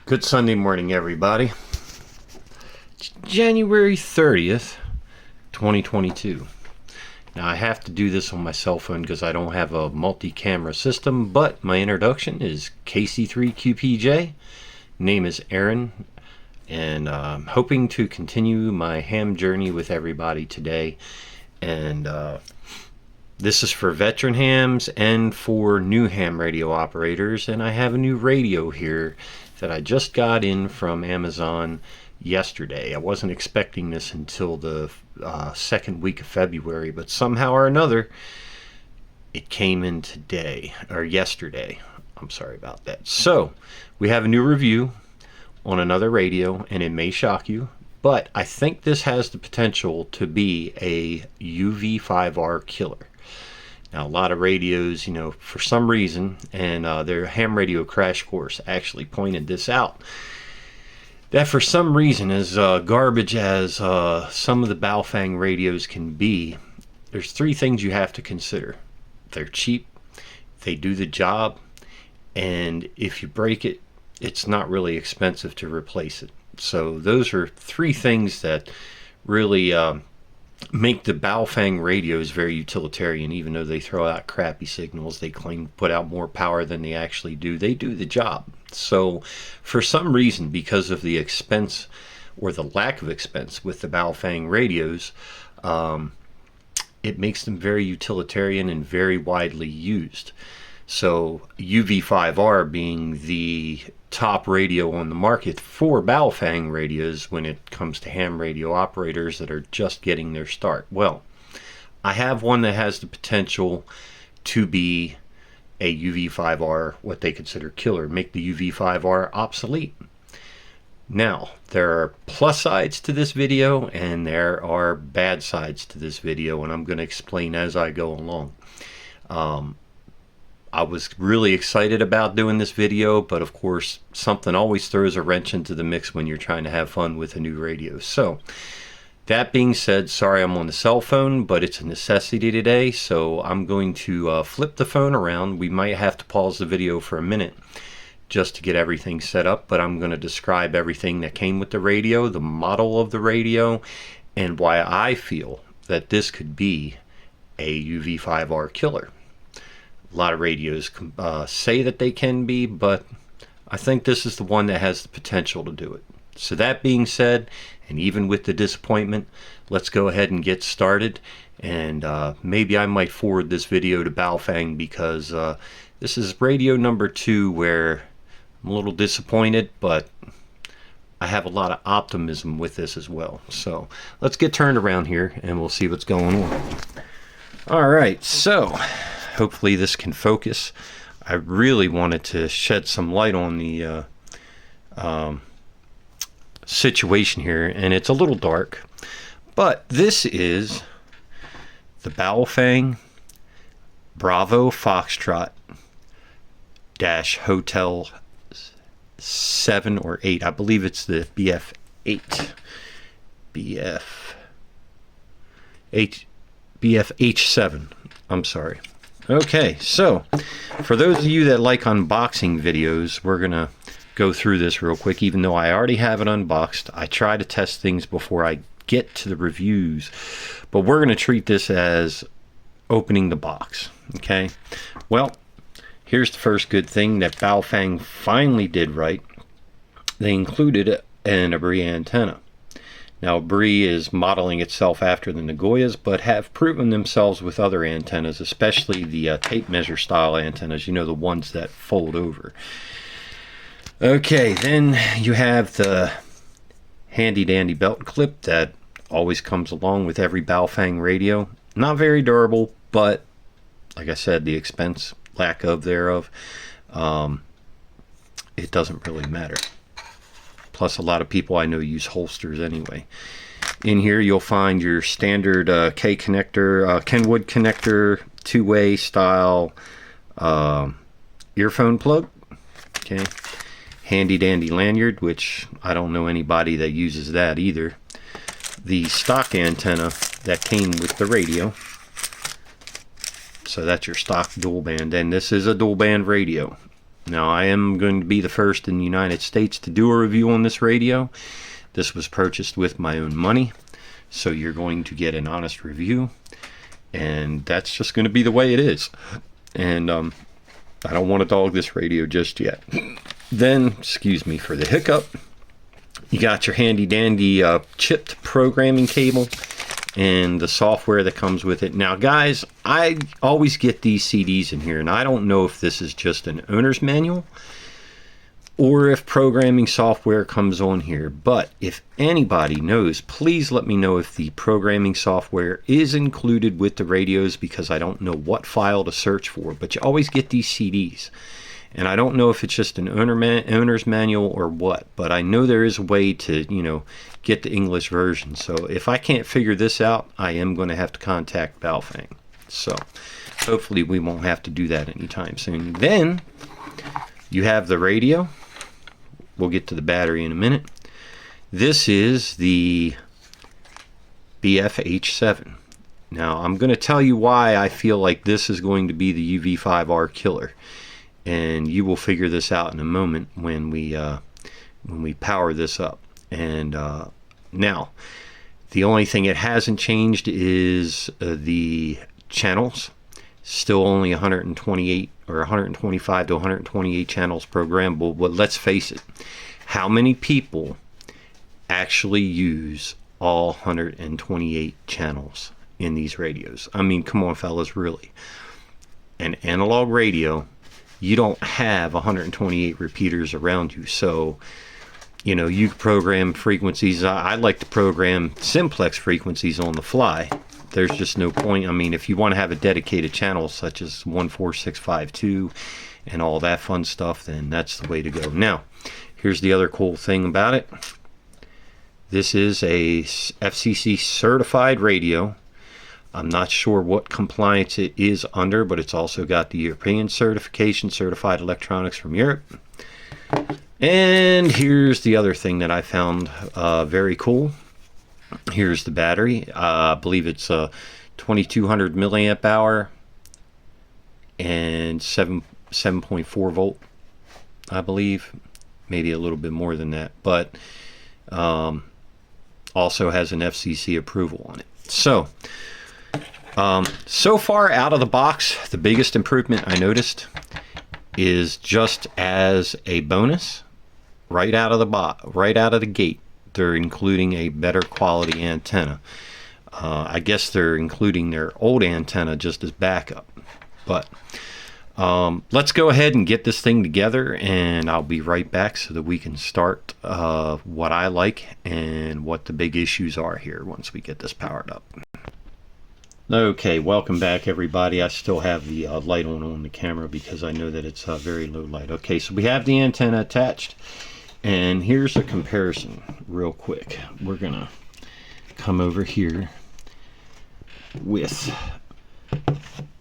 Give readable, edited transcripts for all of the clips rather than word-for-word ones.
Good Sunday morning, everybody. It's January 30th, 2022. Now, I have to do this on my cell phone because I don't have a multi-camera system, but my introduction is KC3QPJ. Name is Aaron, and I'm hoping to continue my ham journey with everybody today. And this is for veteran hams and for new ham radio operators, and I have a new radio here that I just got in from Amazon yesterday. I wasn't expecting this until the second week of February, but somehow or another it came in today, or yesterday. I'm sorry about that. So we have a new review on another radio, and it may shock you, but I think this has the potential to be a UV5R killer. Now, a lot of radios, for some reason, and their ham radio crash course actually pointed this out, that for some reason, as garbage as some of the Baofeng radios can be, there's three things you have to consider. They're cheap, they do the job, and if you break it, it's not really expensive to replace it. So those are three things that really make the Baofeng radios very utilitarian. Even though they throw out crappy signals, they claim to put out more power than they actually do. They do the job. So for some reason, because of the expense or the lack of expense with the Baofeng radios, it makes them very utilitarian and very widely used. So UV5R being the top radio on the market for Baofeng radios when it comes to ham radio operators that are just getting their start. Well, I have one that has the potential to be a UV5R, what they consider killer, make the UV5R obsolete. Now, there are plus sides to this video and there are bad sides to this video, and I'm going to explain as I go along. I was really excited about doing this video, but of course something always throws a wrench into the mix when you're trying to have fun with a new radio. So that being said, sorry I'm on the cell phone, but it's a necessity today, so I'm going to flip the phone around. We might have to pause the video for a minute just to get everything set up, but I'm going to describe everything that came with the radio, the model of the radio, and why I feel that this could be a UV5R killer. A lot of radios say that they can be, but I think this is the one that has the potential to do it. So that being said, and even with the disappointment, let's go ahead and get started. And maybe I might forward this video to Baofeng, because this is radio number 2 where I'm a little disappointed, but I have a lot of optimism with this as well. So let's get turned around here and we'll see what's going on. All right, so hopefully this can focus. I really wanted to shed some light on the situation here, and it's a little dark, but this is the Baofeng Bravo Foxtrot dash Hotel 7 or 8. I believe it's the BF-8. BF-H7. I'm sorry. Okay, so for those of you that like unboxing videos, we're gonna go through this real quick. Even though I already have it unboxed, I try to test things before I get to the reviews, but we're gonna treat this as opening the box. Okay, well, here's the first good thing that Baofeng finally did right. They included an Abri antenna. Now, Abri is modeling itself after the Nagoyas, but have proven themselves with other antennas, especially the tape measure style antennas, the ones that fold over. Okay, then you have the handy dandy belt clip that always comes along with every Baofeng radio. Not very durable, but like I said, the expense, lack of thereof, it doesn't really matter. Plus, a lot of people I know use holsters anyway. In here, you'll find your standard K connector, Kenwood connector, two-way style earphone plug. Okay, handy dandy lanyard, which I don't know anybody that uses that either. The stock antenna that came with the radio. So that's your stock dual band, and this is a dual band radio. Now, I am going to be the first in the United States to do a review on this radio. This was purchased with my own money, so you're going to get an honest review, and that's just going to be the way it is. And I don't want to dog this radio just yet. Then, excuse me for the hiccup, you got your handy dandy chipped programming cable and the software that comes with it. Now guys, I always get these CDs in here, and I don't know if this is just an owner's manual or if programming software comes on here, but if anybody knows, please let me know if the programming software is included with the radios, because I don't know what file to search for. But you always get these CDs, and I don't know if it's just an owner's manual or what, but I know there is a way to, you know, get the English version. So if I can't figure this out, I am going to have to contact Baofeng. So hopefully we won't have to do that anytime soon. Then you have the radio. We'll get to the battery in a minute. This is the BF-H7. Now I'm going to tell you why I feel like this is going to be the UV5R killer, and you will figure this out in a moment when we power this up. And now the only thing it hasn't changed is the channels. Still only 128 or 125 to 128 channels programmable. But let's face it, how many people actually use all 128 channels in these radios? I mean, come on fellas, really. An analog radio, you don't have 128 repeaters around you. So, you know, you program frequencies. I like to program simplex frequencies on the fly. There's just no point. I mean, if you want to have a dedicated channel such as 14652 and all that fun stuff, then that's the way to go. Now, here's the other cool thing about it. This is a FCC certified radio. I'm not sure what compliance it is under, but it's also got the European certification, certified electronics from Europe. And here's the other thing that I found very cool. Here's the battery. I believe it's a 2200 milliamp hour and 7.4 volt, I believe, maybe a little bit more than that, but also has an FCC approval on it. So so far out of the box, the biggest improvement I noticed is, just as a bonus, right out of the gate, they're including a better quality antenna. I guess they're including their old antenna just as backup. But let's go ahead and get this thing together, and I'll be right back so that we can start what I like and what the big issues are here once we get this powered up. Okay, welcome back everybody. I still have the light on the camera because I know that it's very low light. Okay, so we have the antenna attached. And here's a comparison real quick. We're gonna come over here with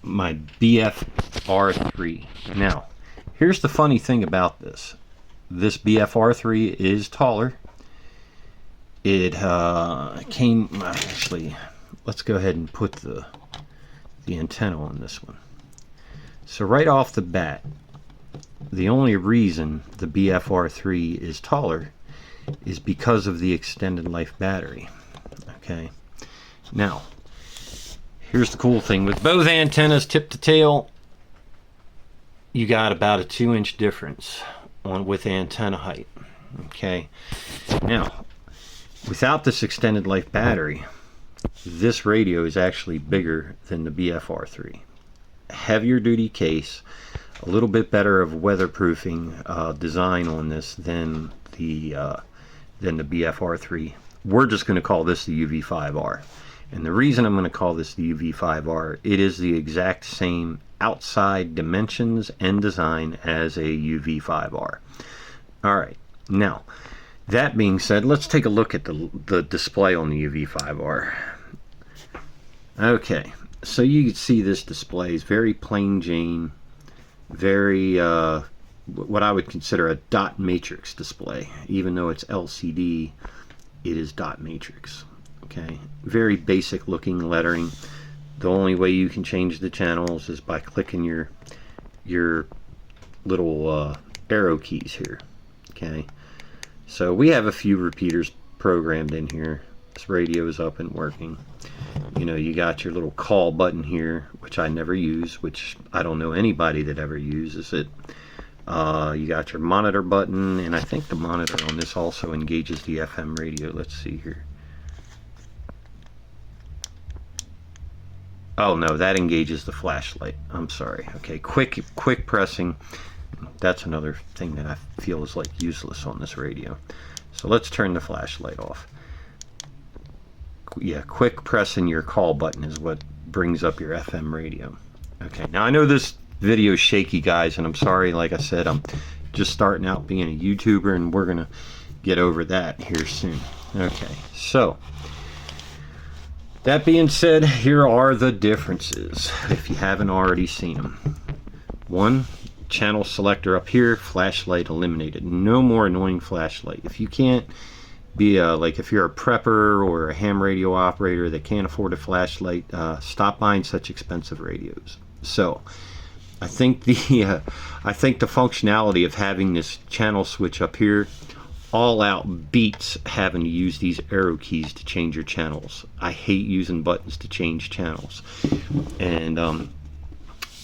my BF-R3. Now, here's the funny thing about this. This BF-R3 is taller. It came, actually, let's go ahead and put the antenna on this one. So right off the bat, the only reason the BF-R3 is taller is because of the extended life battery. Okay, now here's the cool thing. With both antennas tip to tail, you got about a 2-inch difference with antenna height. Okay, now without this extended life battery, this radio is actually bigger than the BF-R3. Heavier duty case, a little bit better of weatherproofing design on this than the BF-R3. We're just going to call this the UV5R. And the reason I'm going to call this the UV5R, it is the exact same outside dimensions and design as a UV5R. Alright, now that being said, let's take a look at the display on the UV5R. Okay, so you can see this display is very plain Jane, very what I would consider a dot matrix display. Even though it's LCD, it is dot matrix. Okay, very basic looking lettering. The only way you can change the channels is by clicking your little arrow keys here. Okay, so we have a few repeaters programmed in here. This radio is up and working. You know, you got your little call button here, which I never use, which I don't know anybody that ever uses it. You got your monitor button, and I think the monitor on this also engages the FM radio. Let's see here. Oh no, that engages the flashlight. I'm sorry. Okay, quick pressing. That's another thing that I feel is like useless on this radio. So let's turn the flashlight off. Yeah, quick pressing your call button is what brings up your FM radio. Okay, now I know this video is shaky, guys, and I'm sorry. Like I said, I'm just starting out being a YouTuber, and we're gonna get over that here soon. Okay, so that being said, here are the differences if you haven't already seen them. One, channel selector up here, flashlight eliminated. No more annoying flashlight. If you can't be like if you're a prepper or a ham radio operator that can't afford a flashlight, stop buying such expensive radios. So I think the functionality of having this channel switch up here all out beats having to use these arrow keys to change your channels. I hate using buttons to change channels, and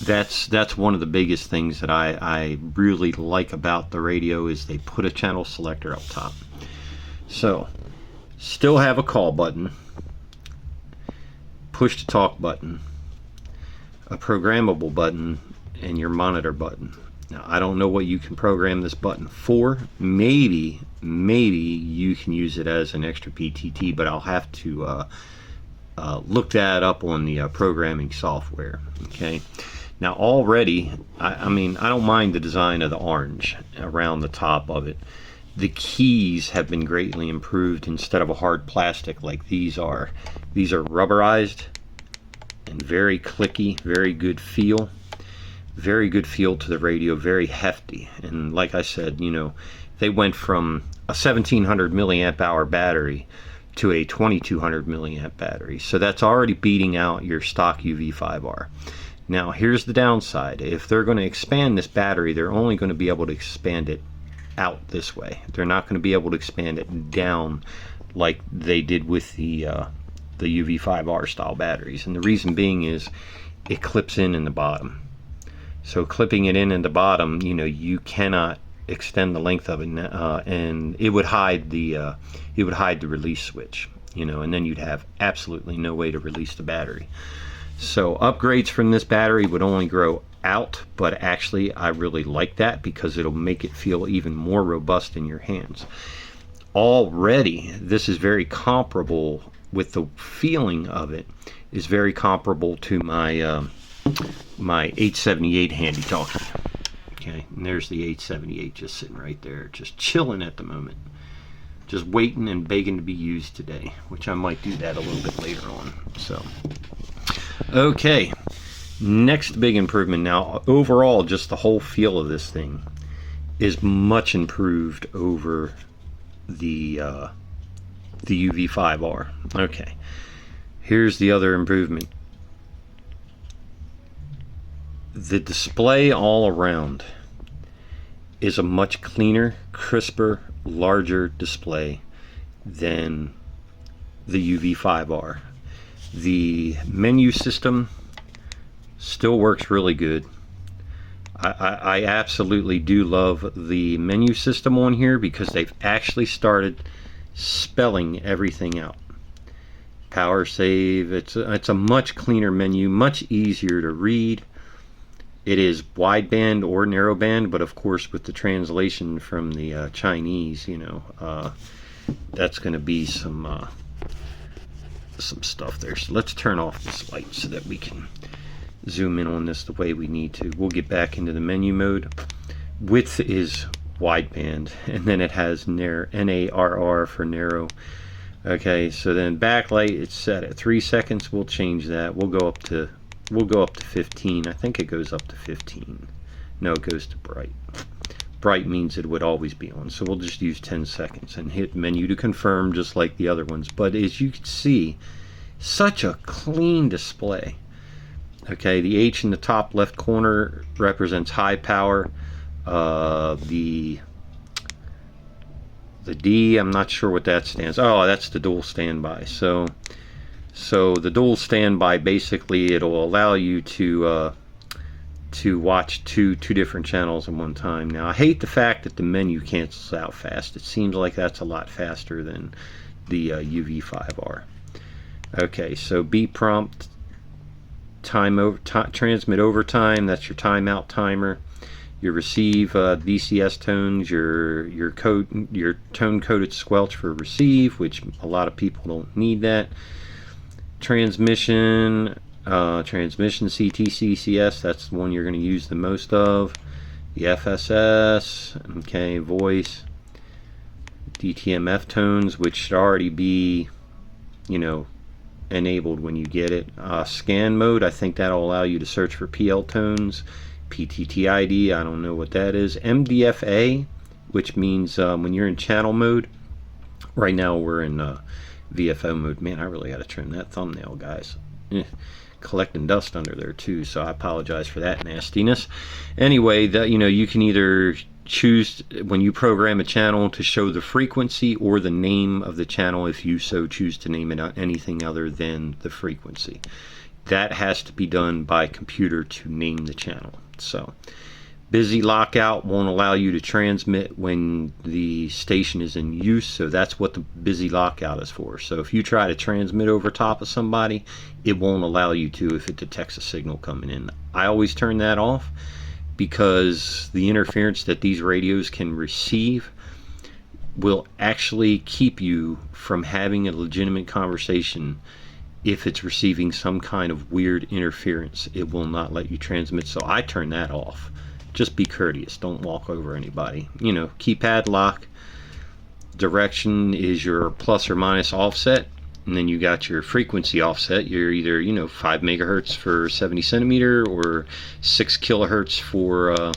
that's one of the biggest things that I really like about the radio is they put a channel selector up top. So still have a call button, push to talk button, a programmable button, and your monitor button. Now I don't know what you can program this button for. Maybe you can use it as an extra PTT, but I'll have to look that up on the programming software. Okay. Now already, I mean, I don't mind the design of the orange around the top of it. The keys have been greatly improved. Instead of a hard plastic like these are rubberized and very clicky, very good feel. Very good feel to the radio, very hefty. And like I said, you know, they went from a 1700 milliamp hour battery to a 2200 milliamp battery. So that's already beating out your stock UV5R. Now here's the downside. If they're going to expand this battery, they're only going to be able to expand it out this way. They're not going to be able to expand it down like they did with the UV5R style batteries. And the reason being is it clips in the bottom. So clipping it in the bottom, you know, you cannot extend the length of it, and it would hide the release switch, you know, and then you'd have absolutely no way to release the battery. So upgrades from this battery would only grow out, but actually I really like that because it'll make it feel even more robust in your hands. Already this is very comparable with the feeling of it, is very comparable to my my 878 handy talkie. Okay, and there's the 878 just sitting right there, just chilling at the moment, just waiting and begging to be used today, which I might do that a little bit later on. So okay, next big improvement. Now overall, just the whole feel of this thing is much improved over the UV5R. Okay, here's the other improvement. The display all around is a much cleaner, crisper, larger display than the UV5R. The menu system still works really good. I absolutely do love the menu system on here because they've actually started spelling everything out. Power save, it's a much cleaner menu, much easier to read. It is wideband or narrowband, but of course with the translation from the Chinese, you know, that's going to be some stuff there. So let's turn off this light so that we can zoom in on this the way we need to. We'll get back into the menu mode. Width is wideband, and then it has NARR for narrow. Okay, so then backlight, it's set at 3 seconds. We'll change that. We'll go up to 15. I think it goes up to 15. No, it goes to bright. Bright means it would always be on, so we'll just use 10 seconds and hit menu to confirm, just like the other ones. But as you can see, such a clean display. Okay, the H in the top left corner represents high power, The D, I'm not sure what that stands. Oh, that's the dual standby. So the dual standby, basically it'll allow you to watch two different channels at one time. Now I hate the fact that the menu cancels out fast. It seems like that's a lot faster than the UV5R. Okay, so B prompt, transmit over time. That's your timeout timer. Your receive DCS tones, your tone coded squelch for receive, which a lot of people don't need that. Transmission CTCCS, that's the one you're going to use the most of. The FSS, okay, voice, DTMF tones, which should already be, enabled when you get it. Scan mode, I think that'll allow you to search for PL tones. PTTID, I don't know what that is. MDFA, which means when you're in channel mode. Right now we're in VFO mode. Man, I really got to trim that thumbnail, guys. Collecting dust under there too, so I apologize for that nastiness. Anyway, you can either choose, when you program a channel, to show the frequency or the name of the channel if you so choose to name it anything other than the frequency. That has to be done by computer to name the channel. So busy lockout won't allow you to transmit when the station is in use, so that's what the busy lockout is for. So if you try to transmit over top of somebody, it won't allow you to if it detects a signal coming in. I always turn that off because the interference that these radios can receive will actually keep you from having a legitimate conversation. If it's receiving some kind of weird interference, it will not let you transmit, so I turn that off. Just be courteous, don't walk over anybody. Keypad lock, direction is your plus or minus offset, and then you got your frequency offset. You're either 5 megahertz for 70 centimeter or 6 kilohertz for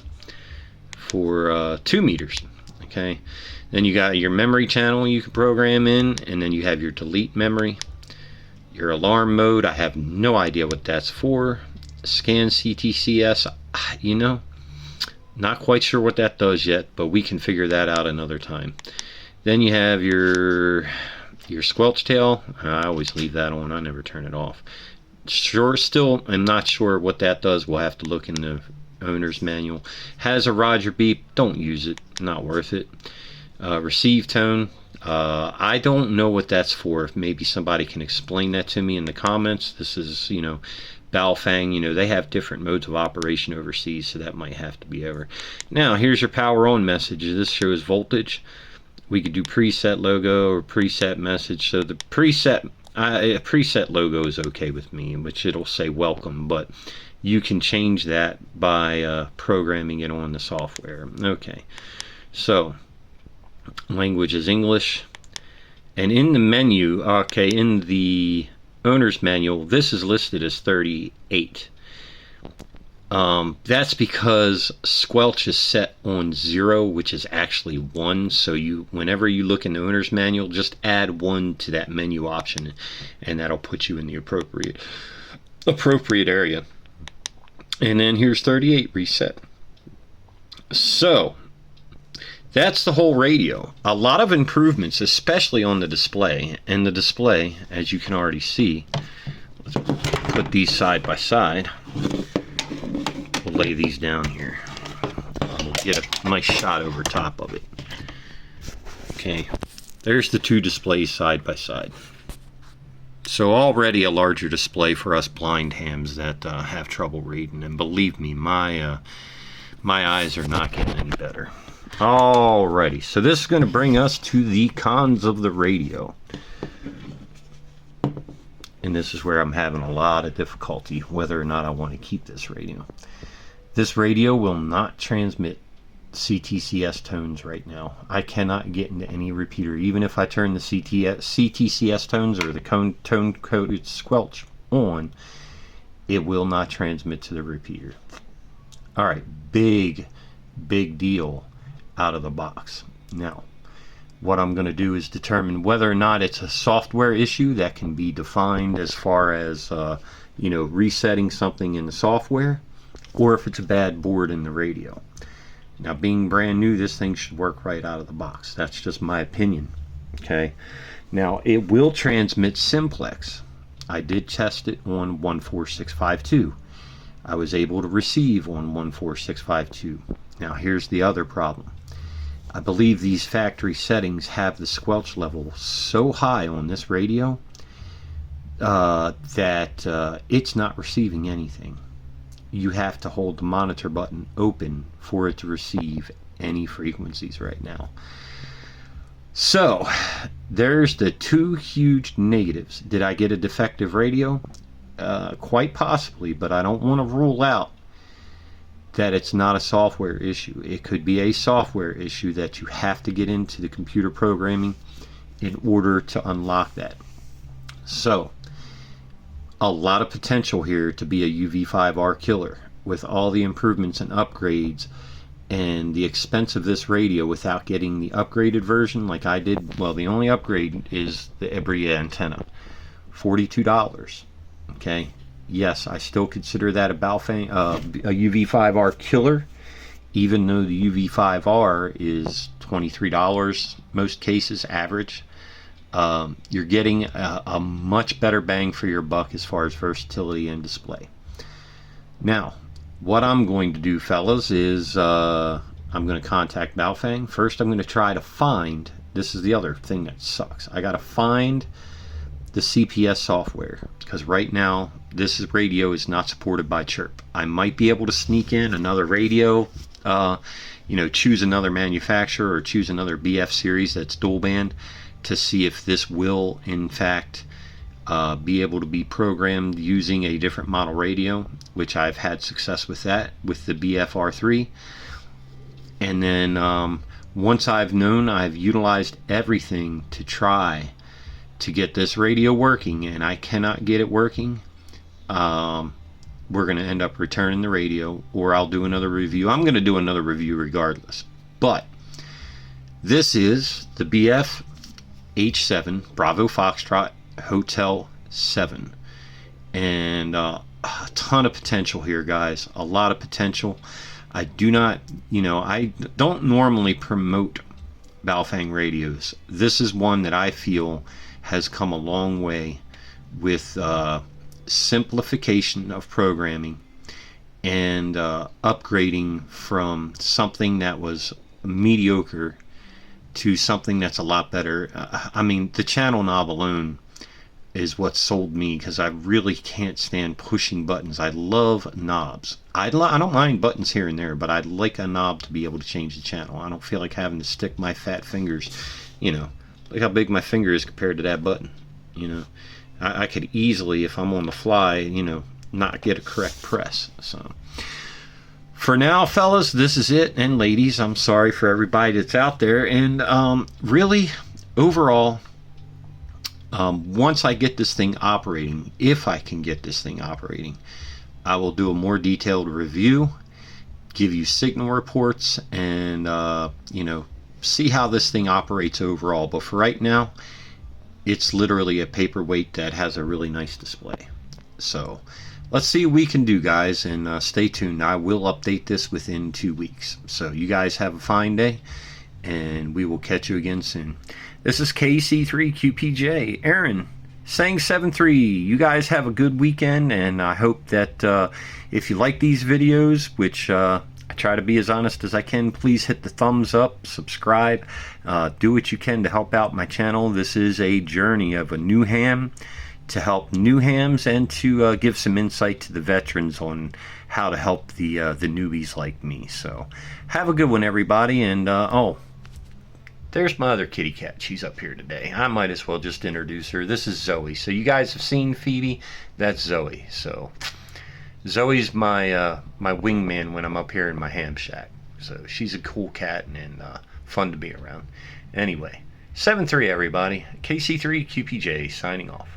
2 meters. Okay, then you got your memory channel you can program in, and then you have your delete memory. Your alarm mode, I have no idea what that's for. Scan CTCS, not quite sure what that does yet, but we can figure that out another time. Then you have your squelch tail. I always leave that on, I never turn it off. Still, I'm not sure what that does. We'll have to look in the owner's manual. Has a Roger beep, don't use it, not worth it. Receive tone, I don't know what that's for. If maybe somebody can explain that to me in the comments. This is, Baofeng, they have different modes of operation overseas, so that might have to be over. Now, here's your power on message. This shows voltage. We could do preset logo or preset message. So the preset logo is okay with me, which it'll say welcome, but you can change that by programming it on the software. Okay, so language is English, and in the menu, in the owner's manual, this is listed as 38. That's because squelch is set on 0, which is actually 1. So whenever you look in the owner's manual, just add 1 to that menu option, and that'll put you in the appropriate area. And then here's 38 reset. So that's the whole radio. A lot of improvements, especially on the display. And the display, as you can already see, let's put these side by side. We'll lay these down here. We'll get a nice shot over top of it. Okay, there's the two displays side by side. So already a larger display for us blind hams that have trouble reading. And believe me, my eyes are not getting any better. Alrighty, so this is going to bring us to the cons of the radio. And this is where I'm having a lot of difficulty whether or not I want to keep this radio. This radio will not transmit CTCS tones right now. I cannot get into any repeater. Even if I turn the CTCS tones or the tone coded squelch on, it will not transmit to the repeater. Alright, big deal out of the box. Now, what I'm going to do is determine whether or not it's a software issue that can be defined as far as resetting something in the software, or if it's a bad board in the radio. Now, being brand new, this thing should work right out of the box. That's just my opinion. Okay. Now, it will transmit simplex. I did test it on 14652. I was able to receive on 14652. Now, here's the other problem. I believe these factory settings have the squelch level so high on this radio that it's not receiving anything. You have to hold the monitor button open for it to receive any frequencies right now. So there's the two huge negatives. Did I get a defective radio? Quite possibly, but I don't want to rule out that it's not a software issue. It could be a software issue that you have to get into the computer programming in order to unlock that. So a lot of potential here to be a UV5R killer with all the improvements and upgrades and the expense of this radio without getting the upgraded version like I did. Well, the only upgrade is the Ibrea antenna, $42. Okay, yes, I still consider that a Baofeng a UV5R killer, even though the UV5R is $23 most cases average. You're getting a much better bang for your buck as far as versatility and display. Now, what I'm going to do, fellas, is I'm going to contact Baofeng. First, I'm going to try to find, this is the other thing that sucks, I got to find the CPS software, because right now this radio is not supported by Chirp. I might be able to sneak in another radio, choose another manufacturer or choose another BF series that's dual band to see if this will in fact be able to be programmed using a different model radio, which I've had success with that with the BF-R3. And then once I've utilized everything to try to get this radio working and I cannot get it working, we're going to end up returning the radio, or I'll do another review. I'm going to do another review regardless. But this is the BF-H7 Bravo Foxtrot Hotel 7, and a ton of potential here, guys. A lot of potential. I do not, I don't normally promote Baofeng radios. This is one that I feel has come a long way with simplification of programming and upgrading from something that was mediocre to something that's a lot better. I mean, the channel knob alone is what sold me, because I really can't stand pushing buttons. I love knobs. I don't mind buttons here and there, but I'd like a knob to be able to change the channel. I don't feel like having to stick my fat fingers, look how big my finger is compared to that button. I could easily, if I'm on the fly, not get a correct press. So for now, fellas, this is it. And ladies, I'm sorry for everybody that's out there. And really, overall, once I get this thing operating, if I can get this thing operating, I will do a more detailed review, give you signal reports, and see how this thing operates overall. But for right now, it's literally a paperweight that has a really nice display. So let's see what we can do, guys, and stay tuned. I will update this within 2 weeks. So you guys have a fine day, and we will catch you again soon. This is KC3QPJ, Aaron, saying 7-3. You guys have a good weekend, and I hope that if you like these videos, which I try to be as honest as I can, please hit the thumbs up, subscribe, do what you can to help out my channel. This is a journey of a new ham to help new hams, and to give some insight to the veterans on how to help the newbies like me. So have a good one, everybody. And oh, there's my other kitty cat. She's up here today. I might as well just introduce her. This is Zoe. So you guys have seen Phoebe. That's Zoe. So Zoe's my my wingman when I'm up here in my ham shack. So she's a cool cat and fun to be around. Anyway, 7-3 everybody. KC3QPJ signing off.